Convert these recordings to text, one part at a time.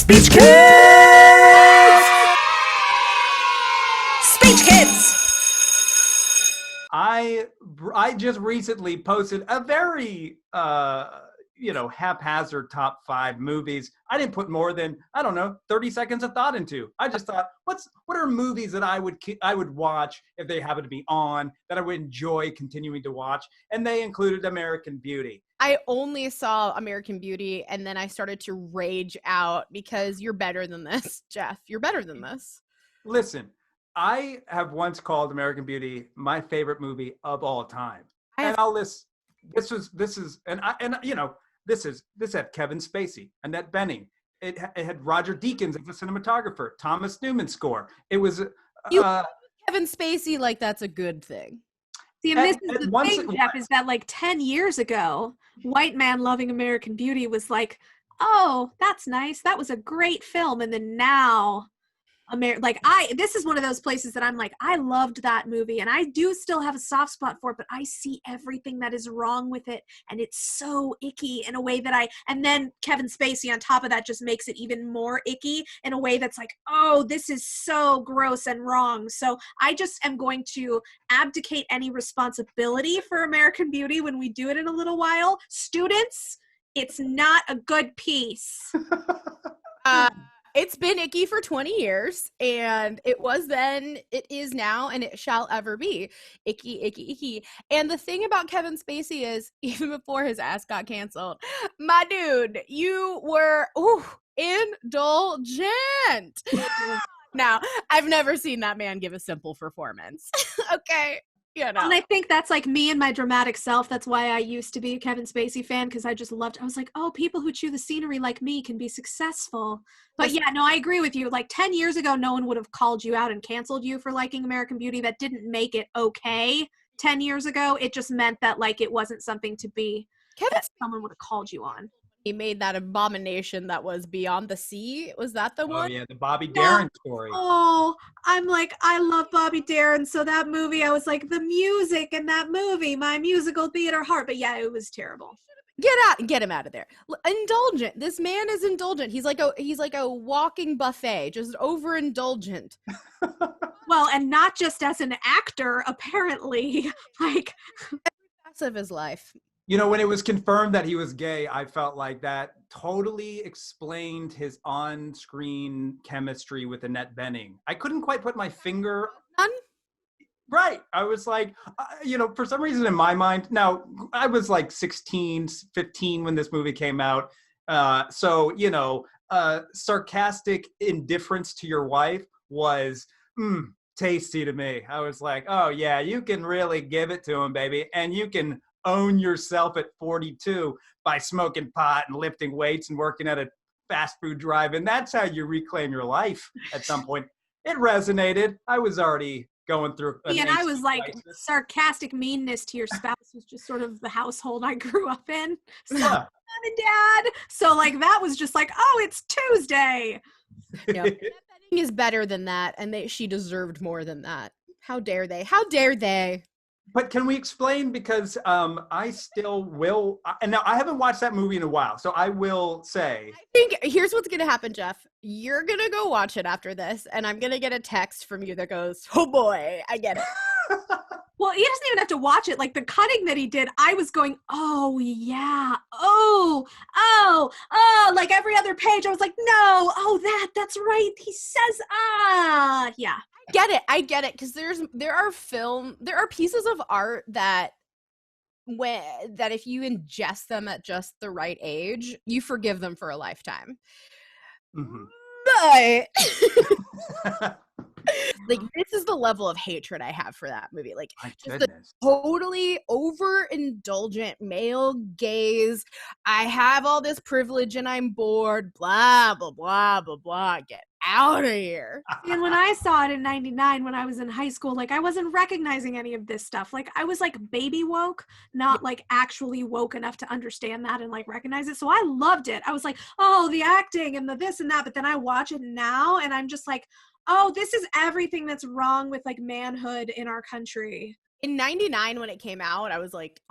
Speech Kids! Speech Kids! I just recently posted a very haphazard top 5 movies. I didn't put more than 30 seconds of thought into. I just thought, what are movies that I would watch if they happen to be on, that I would enjoy continuing to watch, and they included American Beauty. I only saw American Beauty, and then I started to rage out because you're better than this, Jeff. You're better than this. Listen, I have once called American Beauty my favorite movie of all time, and I'll list. This had Kevin Spacey, Annette Bening. It had Roger Deakins as the cinematographer, Thomas Newman score. It was Kevin Spacey, like, that's a good thing. See, and this is the thing, Jeff, is that like 10 years ago, white man loving American Beauty was like, oh, that's nice. That was a great film. And then now, this is one of those places that I'm like, I loved that movie and I do still have a soft spot for it, but I see everything that is wrong with it. And it's so icky in a way that and then Kevin Spacey on top of that just makes it even more icky in a way that's like, oh, this is so gross and wrong. So I just am going to abdicate any responsibility for American Beauty when we do it in a little while. Students, it's not a good piece. It's been icky for 20 years, and it was then, it is now, and it shall ever be. Icky, icky, icky. And the thing about Kevin Spacey is, even before his ass got canceled, my dude, you were, indulgent. Now, I've never seen that man give a simple performance. Okay. And I think that's like me and my dramatic self. That's why I used to be a Kevin Spacey fan, because I was like, oh, people who chew the scenery like me can be successful. But yeah, no, I agree with you. Like 10 years ago, no one would have called you out and canceled you for liking American Beauty. That didn't make it okay 10 years ago. It just meant that like it wasn't something to be that someone would have called you on. He made that abomination that was Beyond the Sea. Was that the one? Oh, yeah, the Bobby Darin story. Oh, I'm like, I love Bobby Darin. So that movie, I was like, the music in that movie, my musical theater heart. But yeah, it was terrible. Get him out of there. Indulgent. This man is indulgent. He's like a walking buffet, just overindulgent. Well, and not just as an actor, apparently. Like, every facet of his life. You know, when it was confirmed that he was gay, I felt like that totally explained his on-screen chemistry with Annette Bening. I couldn't quite put my finger on. Right. I was like, for some reason in my mind, now I was like 16, 15 when this movie came out. Sarcastic indifference to your wife was tasty to me. I was like, oh yeah, you can really give it to him, baby. And you can own yourself at 42 by smoking pot and lifting weights and working at a fast food drive-in. That's how you reclaim your life at some point. It resonated. I was already going through and I was like, sarcastic meanness to your spouse was just sort of the household I grew up in. So, yeah. Mom and Dad. So like that was just like, oh, it's Tuesday. Yep. That is better than that, and she deserved more than that. How dare they? How dare they? But can we explain, because I still will, and now I haven't watched that movie in a while, so I will say. I think here's what's going to happen, Jeff. You're going to go watch it after this, and I'm going to get a text from you that goes, oh boy, I get it. Well, he doesn't even have to watch it. Like the cutting that he did, I was going, oh yeah, like every other page, I was like, no, that's right. He says, yeah. I get it, because there are pieces of art that if you ingest them at just the right age, you forgive them for a lifetime. Mm-hmm. But like, this is the level of hatred I have for that movie. Like, just the totally overindulgent male gaze. I have all this privilege and I'm bored. Blah, blah, blah, blah, blah. Get out of here. And when I saw it in 99, when I was in high school, like I wasn't recognizing any of this stuff. Like I was like baby woke, not like actually woke enough to understand that and like recognize it. So I loved it. I was like, oh, the acting and the this and that. But then I watch it now and I'm just like, oh, this is everything that's wrong with like manhood in our country. In 99, when it came out, I was like,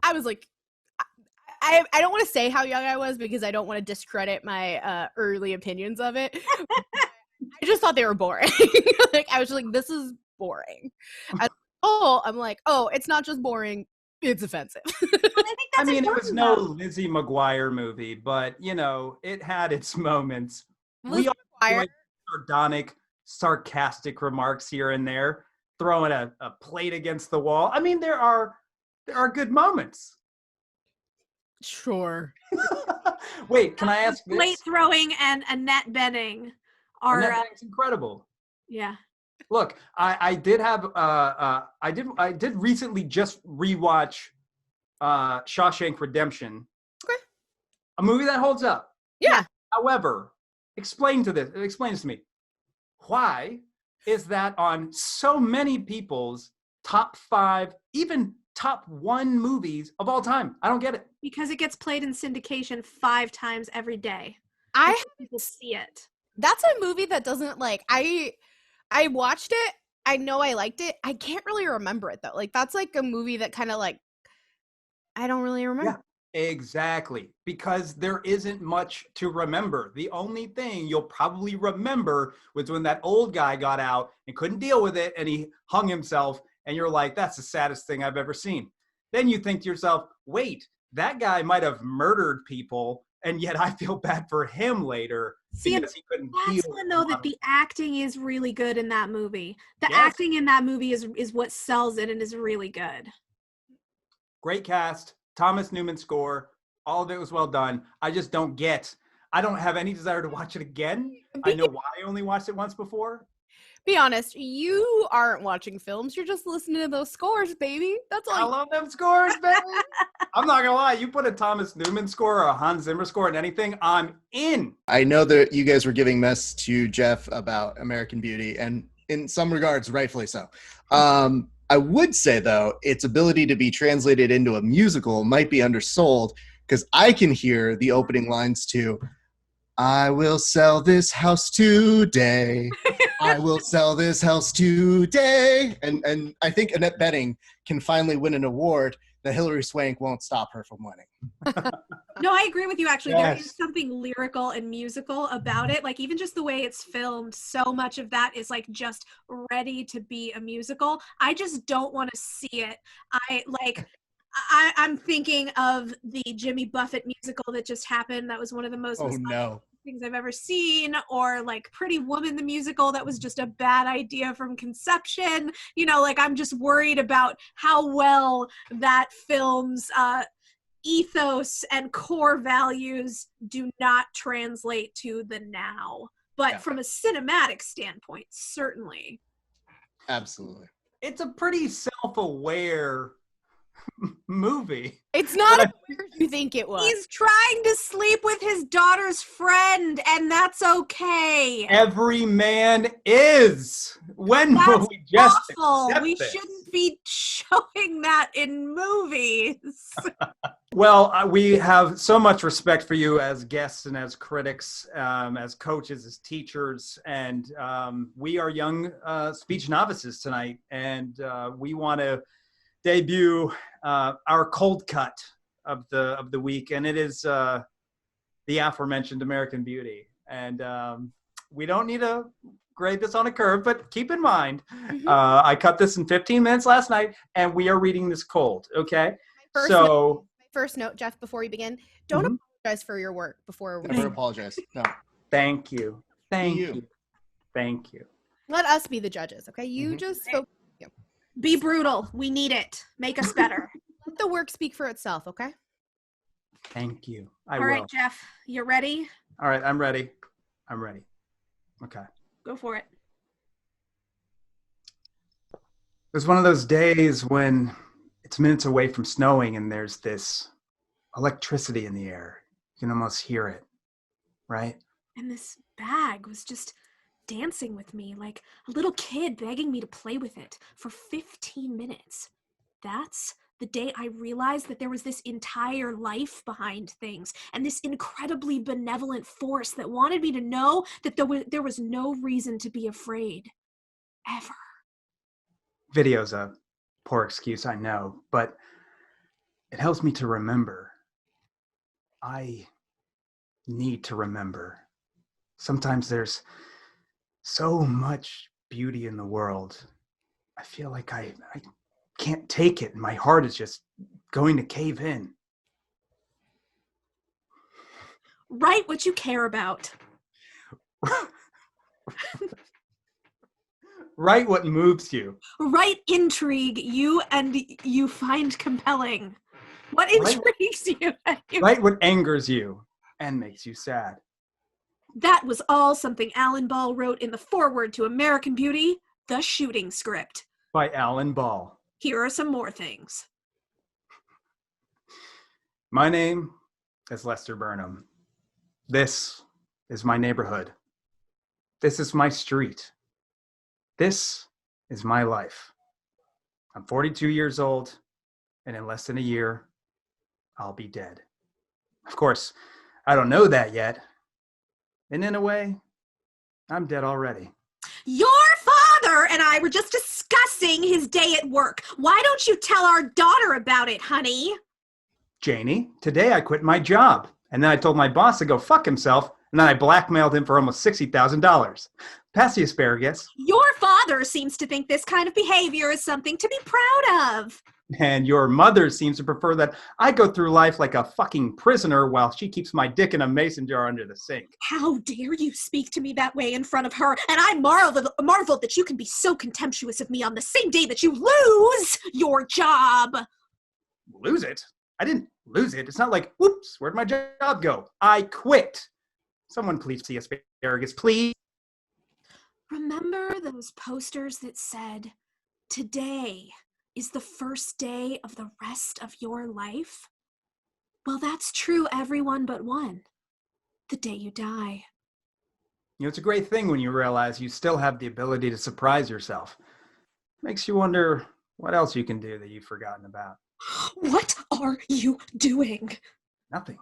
I don't want to say how young I was because I don't want to discredit my early opinions of it. I just thought they were boring. Like I was just like, this is boring. I'm like, oh, it's not just boring, it's offensive. I mean, it was no Lizzie McGuire movie, but you know, it had its moments. We all like sardonic, sarcastic remarks here and there, throwing a plate against the wall. I mean, there are good moments. Sure. Wait, can I ask this? Plate throwing and Annette Bening are Annette Bening's incredible. Yeah. Look, I did have I did recently just rewatch Shawshank Redemption. Okay. A movie that holds up. Yeah. However, explain this to me. Why is that on so many people's top 5, even top 1 movies of all time? I don't get it. Because it gets played in syndication 5 times every day. People see it. That's a movie that doesn't like I watched it. I know I liked it. I can't really remember it though. Like that's like a movie that kind of like I don't really remember. Yeah, exactly. Because there isn't much to remember. The only thing you'll probably remember was when that old guy got out and couldn't deal with it and he hung himself, and you're like, that's the saddest thing I've ever seen. Then you think to yourself, wait, that guy might have murdered people, and yet I feel bad for him later because he couldn't deal. That's when though that the acting is really good in that movie. The acting in that movie is what sells it and is really good. Great cast, Thomas Newman score, all of it was well done. I just don't I don't have any desire to watch it again. I know why I only watched it once before. Be honest, you aren't watching films. You're just listening to those scores, baby. That's all. I love them scores, baby. I'm not gonna lie. You put a Thomas Newman score or a Hans Zimmer score in anything, I'm in. I know that you guys were giving mess to Jeff about American Beauty, and in some regards, rightfully so. I would say, though, its ability to be translated into a musical might be undersold, because I can hear the opening lines to I will sell this house today. I will sell this house today. And I think Annette Bening can finally win an award that Hilary Swank won't stop her from winning. No, I agree with you, actually. Yes. There is something lyrical and musical about it. Like, even just the way it's filmed, so much of that is, like, just ready to be a musical. I just don't want to see it. I'm thinking of the Jimmy Buffett musical that just happened. That was one of the most things I've ever seen. Or like Pretty Woman, the musical, that was just a bad idea from conception. You know, like I'm just worried about how well that film's ethos and core values do not translate to the now. But from a cinematic standpoint, certainly. Absolutely. It's a pretty self-aware movie. It's not as weird as you think it was. He's trying to sleep with his daughter's friend, and that's okay. Every man is. When will we just accept We this? shouldn't be showing that in movies. Well, we have so much respect for you as guests and as critics, as coaches, as teachers, and we are young speech novices tonight, and we want to debut our cold cut of the week, and it is the aforementioned American Beauty. And we don't need to grade this on a curve, but keep in mind, I cut this in 15 minutes last night, and we are reading this cold. Okay, so first note, Jeff, before we begin, don't apologize for your work before we Never apologize. No. Thank you. Thank you. Let us be the judges, okay? You just spoke. Be brutal. We need it. Make us better. Let the work speak for itself, okay? Thank you. All right, Jeff, you ready? All right, I'm ready. Okay. Go for it. It was one of those days when it's minutes away from snowing and there's this electricity in the air. You can almost hear it, right? And this bag was just dancing with me like a little kid begging me to play with it for 15 minutes. That's the day I realized that there was this entire life behind things and this incredibly benevolent force that wanted me to know that there was no reason to be afraid. Ever. Video's a poor excuse, I know, but it helps me to remember I need to remember. Sometimes there's so much beauty in the world. I feel like I can't take it, and my heart is just going to cave in. Write what you care about. Write what moves you. Write intrigue you find compelling. What intrigues you? Write what angers you and makes you sad. That was all something Alan Ball wrote in the foreword to American Beauty, the shooting script. By Alan Ball. Here are some more things. My name is Lester Burnham. This is my neighborhood. This is my street. This is my life. I'm 42 years old, and in less than a year, I'll be dead. Of course, I don't know that yet. And in a way, I'm dead already. Your father and I were just discussing his day at work. Why don't you tell our daughter about it, honey? Janie, today I quit my job. And then I told my boss to go fuck himself, and then I blackmailed him for almost $60,000. Pass the asparagus. Your father seems to think this kind of behavior is something to be proud of. And your mother seems to prefer that I go through life like a fucking prisoner while she keeps my dick in a mason jar under the sink. How dare you speak to me that way in front of her? And I marvel that you can be so contemptuous of me on the same day that you lose your job. Lose it? I didn't lose it. It's not like, whoops, where'd my job go? I quit. Someone please see asparagus, please. Remember those posters that said, "Today is the first day of the rest of your life"? Well, that's true, everyone but one. The day you die. You know, it's a great thing when you realize you still have the ability to surprise yourself. Makes you wonder what else you can do that you've forgotten about. What are you doing? Nothing.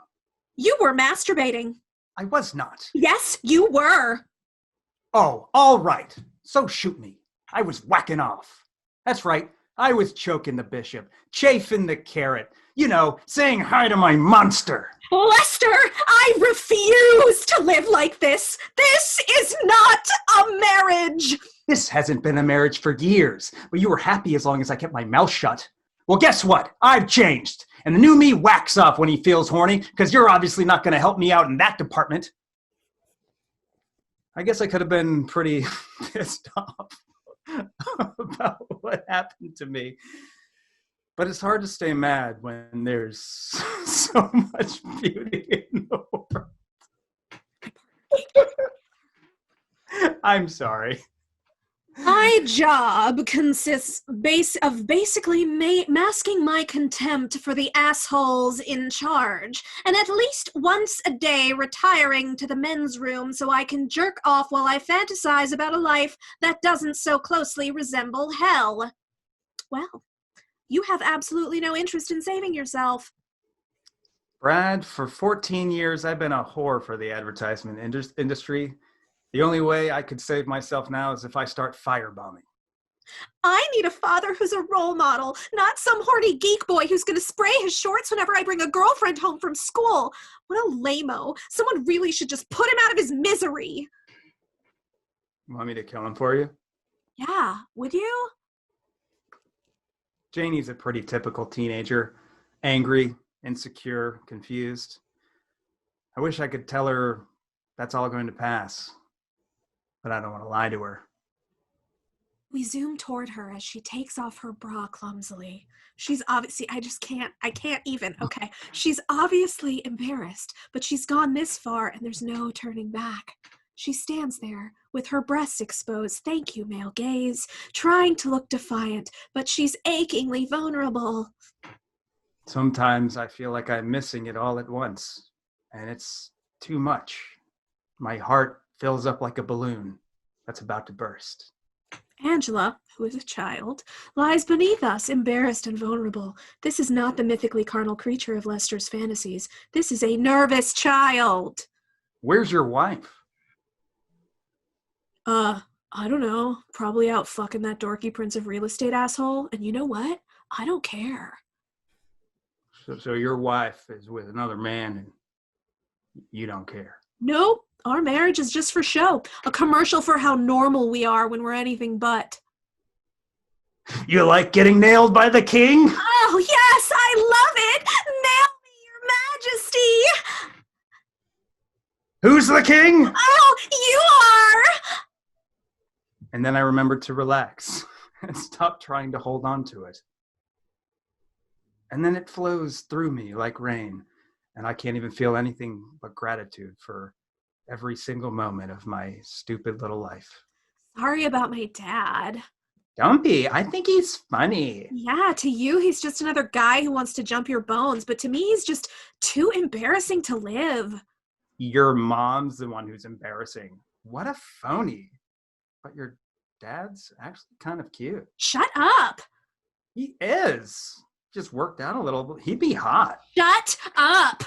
You were masturbating. I was not. Yes, you were. Oh, all right. So shoot me. I was whacking off. That's right. I was choking the bishop, chafing the carrot, you know, saying hi to my monster. Lester, I refuse to live like this. This is not a marriage. This hasn't been a marriage for years, but you were happy as long as I kept my mouth shut. Well, guess what? I've changed. And the new me whacks off when he feels horny, because you're obviously not going to help me out in that department. I guess I could have been pretty pissed off about what happened to me. But it's hard to stay mad when there's so much beauty in the world. I'm sorry. My job consists of basically masking my contempt for the assholes in charge, and at least once a day retiring to the men's room so I can jerk off while I fantasize about a life that doesn't so closely resemble hell. Well, you have absolutely no interest in saving yourself. Brad, for 14 years, I've been a whore for the advertisement industry. The only way I could save myself now is if I start firebombing. I need a father who's a role model, not some horny geek boy who's going to spray his shorts whenever I bring a girlfriend home from school. What a lame-o. Someone really should just put him out of his misery. You want me to kill him for you? Yeah, would you? Janie's a pretty typical teenager. Angry, insecure, confused. I wish I could tell her that's all going to pass. But I don't want to lie to her. We zoom toward her as she takes off her bra clumsily. She's obviously, I can't even, okay. She's obviously embarrassed, but she's gone this far and there's no turning back. She stands there with her breasts exposed, thank you, male gaze, trying to look defiant, but she's achingly vulnerable. Sometimes I feel like I'm missing it all at once, and it's too much. My heart fills up like a balloon that's about to burst. Angela, who is a child, lies beneath us, embarrassed and vulnerable. This is not the mythically carnal creature of Lester's fantasies. This is a nervous child. Where's your wife? I don't know. Probably out fucking that dorky Prince of Real Estate asshole. And you know what? I don't care. So your wife is with another man, and You don't care. Nope. Our marriage is just for show. A commercial for how normal we are when we're anything but. You like getting nailed by the king? Oh, yes, I love it! Nail me, Your Majesty! Who's the king? Oh, you are! And then I remembered to relax and stop trying to hold on to it. And then it flows through me like rain, and I can't even feel anything but gratitude for every single moment of my stupid little life. Sorry about my dad. Don't be. I think he's funny. Yeah, to you, he's just another guy who wants to jump your bones, but to me, he's just too embarrassing to live. Your mom's the one who's embarrassing. What a phony. But your dad's actually kind of cute. Shut up. He is. Just worked out a little. He'd be hot. Shut up.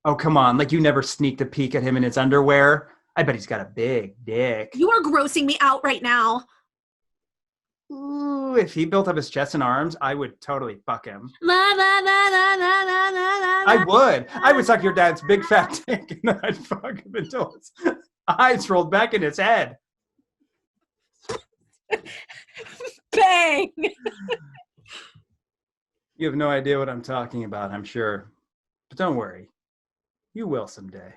Oh, come on. Like you never sneaked a peek at him in his underwear? I bet he's got a big dick. You are grossing me out right now. Ooh, if he built up his chest and arms, I would totally fuck him. I would suck your dad's big fat dick and then I'd fuck him until his eyes rolled back in his head. Bang! You have no idea what I'm talking about, I'm sure. But don't worry. You will someday.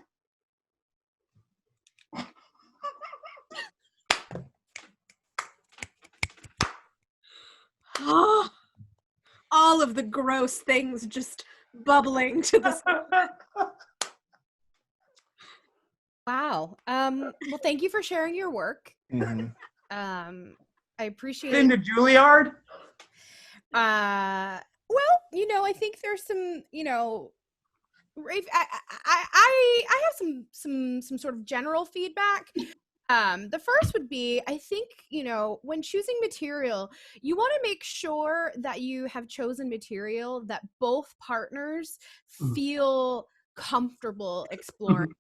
All of the gross things just bubbling to the surface. Wow. Well, thank you for sharing your work. Mm-hmm. I appreciate Into Juilliard? Well, I think there's some, Rafe, I have some sort of general feedback. The first would be, I think, when choosing material, you want to make sure that you have chosen material that both partners feel comfortable exploring.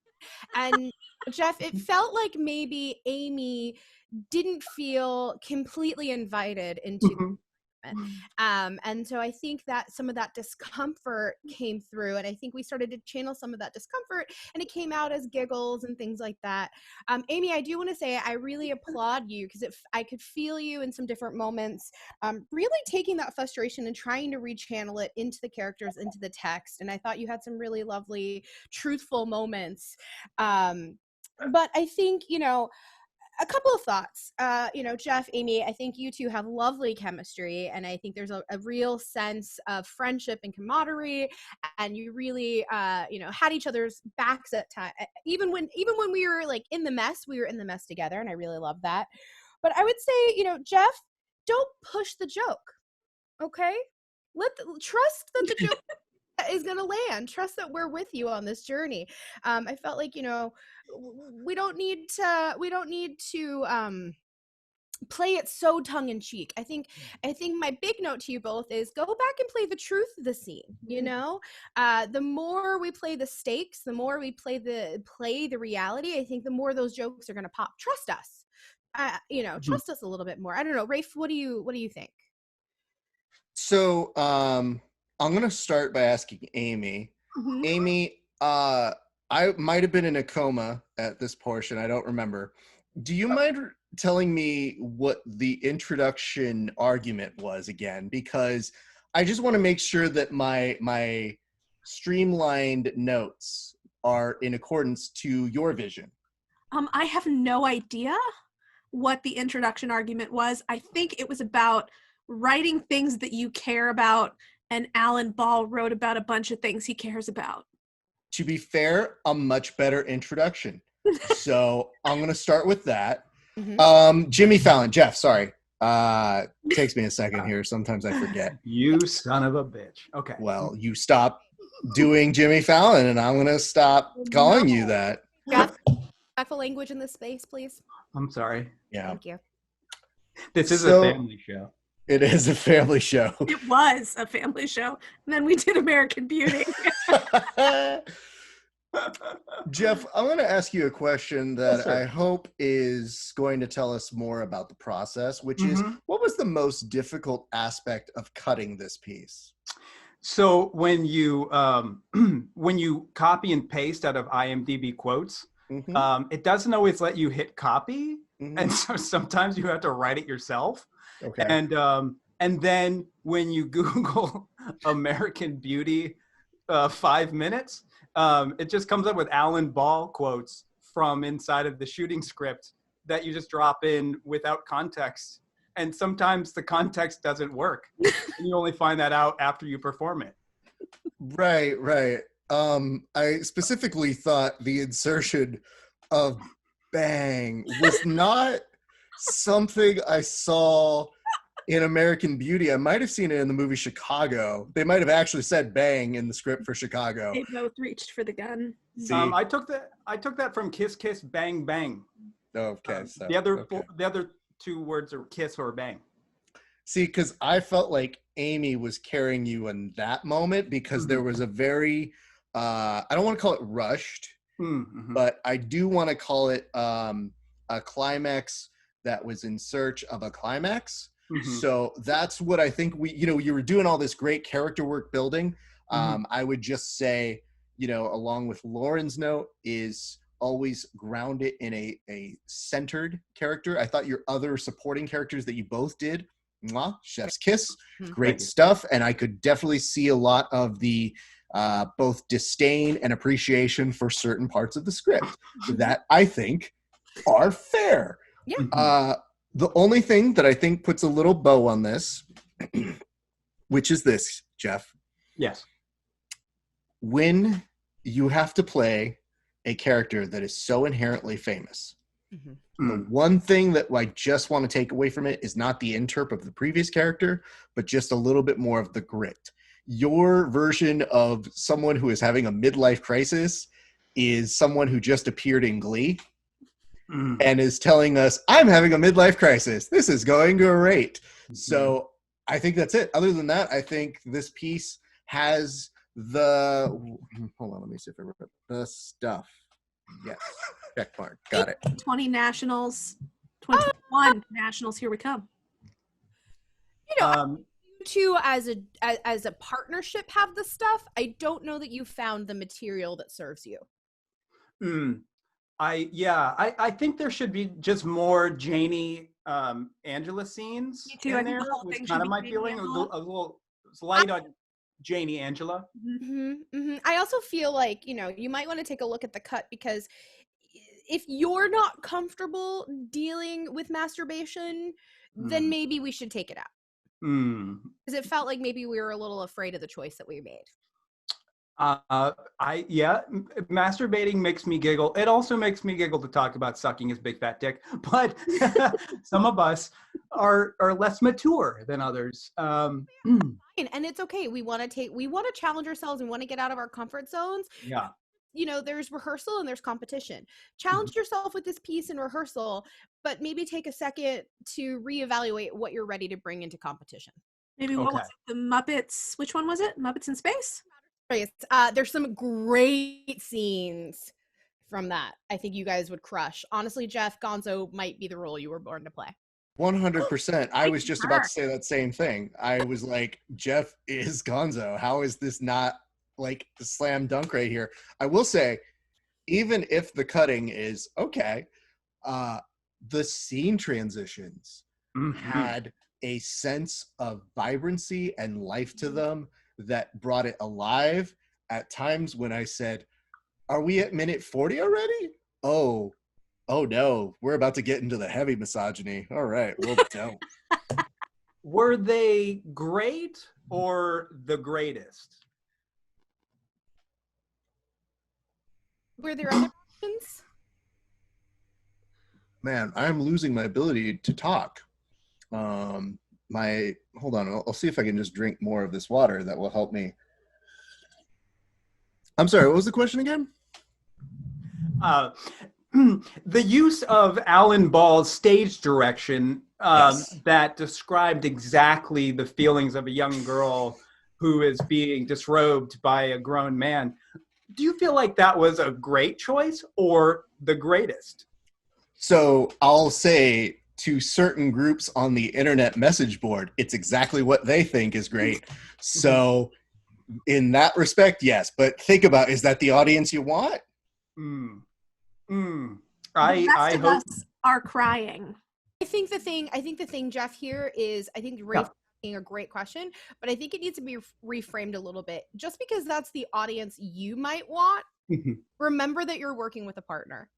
And Jeff, it felt like maybe Amy didn't feel completely invited into and so I think that some of that discomfort came through, and I think we started to channel some of that discomfort, and it came out as giggles and things like that. Amy, I do want to say I really applaud you because I could feel you in some different moments, really taking that frustration and trying to rechannel it into the characters, into the text, and I thought you had some really lovely, truthful moments. But I think, a couple of thoughts. Jeff, Amy, I think you two have lovely chemistry, and I think there's a real sense of friendship and camaraderie, and you really, had each other's backs at time. Even when we were like in the mess, we were in the mess together, and I really love that. But I would say, Jeff, don't push the joke, okay? Trust that the joke is going to land. Trust that we're with you on this journey. I felt like, we don't need to play it so tongue-in-cheek. I think my big note to you both is go back and play the truth of the scene. The more we play the stakes, the more we play the reality, I think the more those jokes are going to pop. Trust us. Trust us a little bit more. I don't know, Rafe, what do you think? So I'm going to start by asking Amy. Mm-hmm. Amy, I might have been in a coma at this portion. I don't remember. Do you mind telling me what the introduction argument was again? Because I just want to make sure that my streamlined notes are in accordance to your vision. I have no idea what the introduction argument was. I think it was about writing things that you care about, and Alan Ball wrote about a bunch of things he cares about. To be fair, a much better introduction. So I'm going to start with that. Mm-hmm. Jimmy Fallon, Jeff, sorry. Takes me a second here. Sometimes I forget. You son of a bitch. Okay. Well, you stop doing Jimmy Fallon and I'm going to stop calling you that. Jeff, respectful language in this space, please. I'm sorry. Yeah. Thank you. This is a family show. It is a family show. It was a family show. And then we did American Beauty. Jeff, I'm going to ask you a question that I hope is going to tell us more about the process, which is, what was the most difficult aspect of cutting this piece? So when you when you copy and paste out of IMDb quotes, it doesn't always let you hit copy, and so sometimes you have to write it yourself. Okay. And then when you Google American Beauty 5 minutes, it just comes up with Alan Ball quotes from inside of the shooting script that you just drop in without context. And sometimes the context doesn't work. And you only find that out after you perform it. Right. I specifically thought the insertion of bang was not something I saw in American Beauty. I might have seen it in the movie Chicago. They might have actually said bang in the script for Chicago. They both reached for the gun. I took that from Kiss Kiss Bang Bang. Okay. So the other two words are kiss or bang. See, because I felt like Amy was carrying you in that moment because there was a very, I don't want to call it rushed, but I do want to call it a climax that was in search of a climax. So that's what I think you were doing all this great character work building. I would just say, along with Lauren's note, is always ground it in a centered character. I thought your other supporting characters that you both did, chef's kiss, great stuff. And I could definitely see a lot of the both disdain and appreciation for certain parts of the script that I think are fair. Yeah. The only thing that I think puts a little bow on this, which is this, Jeff. Yes. When you have to play a character that is so inherently famous, the one thing that I just want to take away from it is not the interp of the previous character, but just a little bit more of the grit. Your version of someone who is having a midlife crisis is someone who just appeared in Glee and is telling us, I'm having a midlife crisis. This is going great. So I think that's it. Other than that, I think this piece has hold on, let me see if I remember the stuff. Yes, check mark. Got it. 20 nationals, 21 nationals. Here we come. You two as a partnership have the stuff. I don't know that you found the material that serves you. I think there should be just more Janie Angela scenes in there. Was kind of my feeling. A little light on Janie Angela. I also feel like you might want to take a look at the cut, because if you're not comfortable dealing with masturbation, then maybe we should take it out. Because it felt like maybe we were a little afraid of the choice that we made. Masturbating makes me giggle. It also makes me giggle to talk about sucking his big fat dick, but some of us are less mature than others. And it's okay. We want to challenge ourselves. We want to get out of our comfort zones. Yeah. There's rehearsal and there's competition. Challenge yourself with this piece in rehearsal, but maybe take a second to reevaluate what you're ready to bring into competition. Maybe what was it? The Muppets? Which one was it? Muppets in Space? There's some great scenes from that. I think you guys would crush. Honestly, Jeff, Gonzo might be the role you were born to play. 100%. I was just about to say that same thing. I was like, Jeff is Gonzo. How is this not like the slam dunk right here? I will say, even if the cutting is okay, the scene transitions had a sense of vibrancy and life to them that brought it alive at times when I said, are we at minute 40 already? Oh no, we're about to get into the heavy misogyny. All right, well, don't. Were they great or the greatest? Were there other options? Man, I'm losing my ability to talk. Hold on, I'll see if I can just drink more of this water. That will help me. I'm sorry, what was the question again? The use of Alan Ball's stage direction that described exactly the feelings of a young girl who is being disrobed by a grown man. Do you feel like that was a great choice or the greatest? So I'll say to certain groups on the internet message board, it's exactly what they think is great. So In that respect, yes. But think about, is that the audience you want? The I rest of hope us are crying. I think the thing, Jeff, here is I think Ray's asking a great question, but I think it needs to be reframed a little bit. Just because that's the audience you might want, remember that you're working with a partner.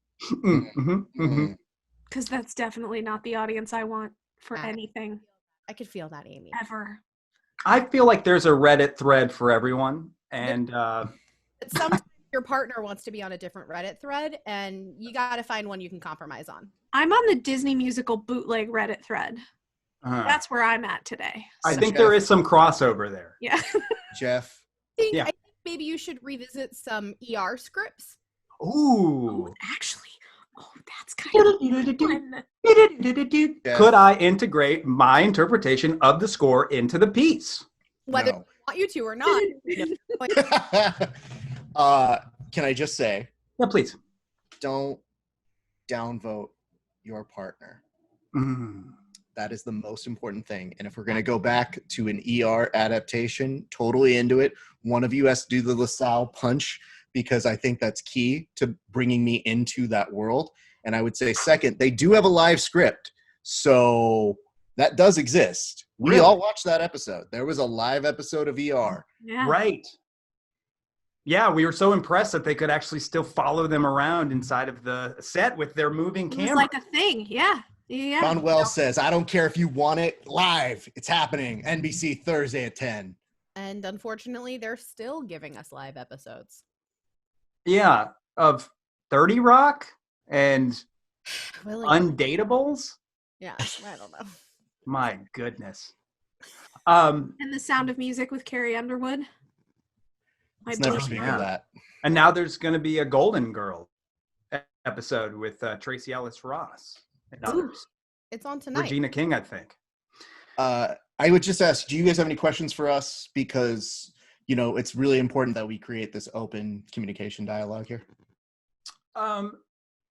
Because that's definitely not the audience I want for anything. I could feel that, Amy. Ever. I feel like there's a Reddit thread for everyone, and sometimes your partner wants to be on a different Reddit thread, and you got to find one you can compromise on. I'm on the Disney musical bootleg Reddit thread. That's where I'm at today. I think there is some crossover there. Yeah. Jeff? I think maybe you should revisit some ER scripts. Ooh. Actually, that's kind of fun. Could I integrate my interpretation of the score into the piece? Whether I want you to or not. Can I just say? Yeah, please. Don't downvote your partner. That is the most important thing. And if we're going to go back to an ER adaptation, totally into it, one of you has to do the LaSalle punch, because I think that's key to bringing me into that world. And I would say, second, they do have a live script. So that does exist. We all watched that episode. There was a live episode of ER. Yeah. Right. Yeah, we were so impressed that they could actually still follow them around inside of the set with their moving camera. It was like a thing. Yeah. Yeah. John Wells says, I don't care if you want it live. It's happening. NBC Thursday at 10. And unfortunately, they're still giving us live episodes. Yeah, of 30 Rock and Undateables. Yeah, I don't know. My goodness. And The Sound of Music with Carrie Underwood. Let's never speak of that. And now there's going to be a Golden Girl episode with Tracy Ellis Ross and others. It's on tonight. Regina King, I think. I would just ask, do you guys have any questions for us? Because, it's really important that we create this open communication dialogue here.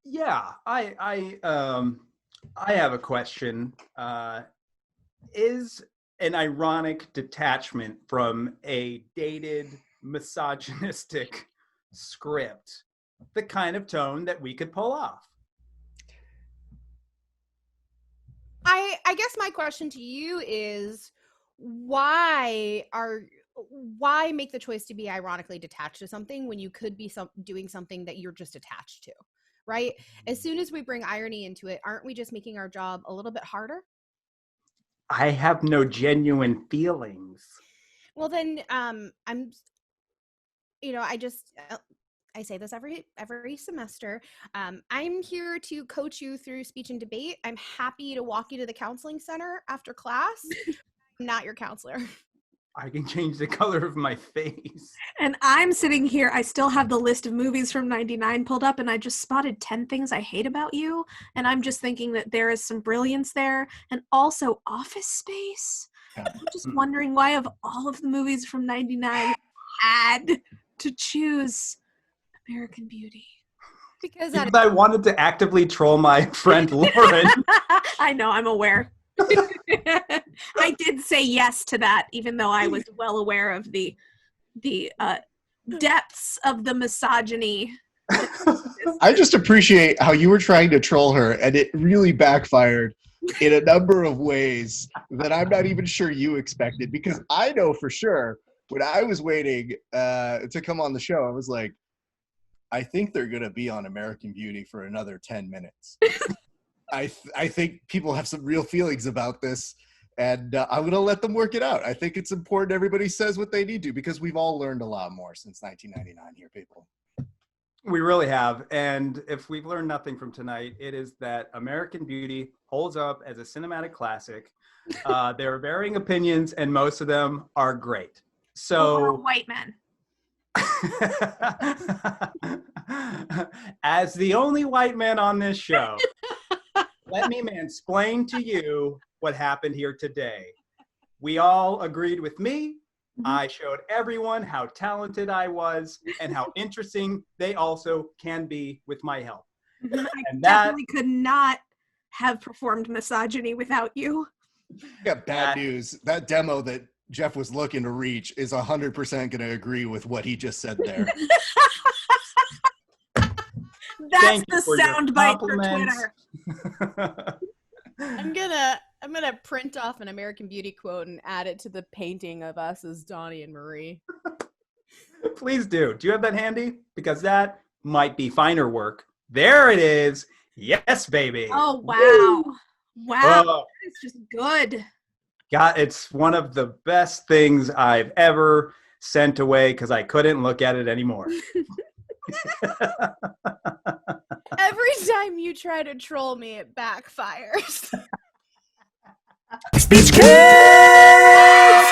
Yeah, I have a question. Is an ironic detachment from a dated misogynistic script the kind of tone that we could pull off? I guess my question to you is why make the choice to be ironically detached to something when you could be doing something that you're just attached to, right? As soon as we bring irony into it, aren't we just making our job a little bit harder? I have no genuine feelings. Well, then I say this every semester. I'm here to coach you through speech and debate. I'm happy to walk you to the counseling center after class. I'm not your counselor. I can change the color of my face. And I'm sitting here, I still have the list of movies from 99 pulled up, and I just spotted 10 things I hate about you. And I'm just thinking that there is some brilliance there. And also Office Space. I'm just wondering why of all of the movies from 99 had to choose American Beauty. Because I wanted to actively troll my friend Lauren. I know, I'm aware. I did say yes to that, even though I was well aware of the depths of the misogyny. I just appreciate how you were trying to troll her, and it really backfired in a number of ways that I'm not even sure you expected, because I know for sure when I was waiting to come on the show, I was like, I think they're going to be on American Beauty for another 10 minutes. I think people have some real feelings about this, and I'm going to let them work it out. I think it's important everybody says what they need to, because we've all learned a lot more since 1999 here, people. We really have. And if we've learned nothing from tonight, it is that American Beauty holds up as a cinematic classic. There are varying opinions, and most of them are great. So, white men. As the only white man on this show, let me mansplain to you what happened here today. We all agreed with me. I showed everyone how talented I was and how interesting they also can be with my help. I definitely could not have performed misogyny without you. Yeah, bad news. That demo that Jeff was looking to reach is 100% going to agree with what he just said there. That's the soundbite for Twitter. I'm gonna print off an American Beauty quote and add it to the painting of us as Donnie and Marie. Please do. Do you have that handy? Because that might be finer work. There it is. Yes, baby. Oh, wow. Woo. Wow. It's just good. God, it's one of the best things I've ever sent away because I couldn't look at it anymore. Every time you try to troll me, it backfires. Speech Kids!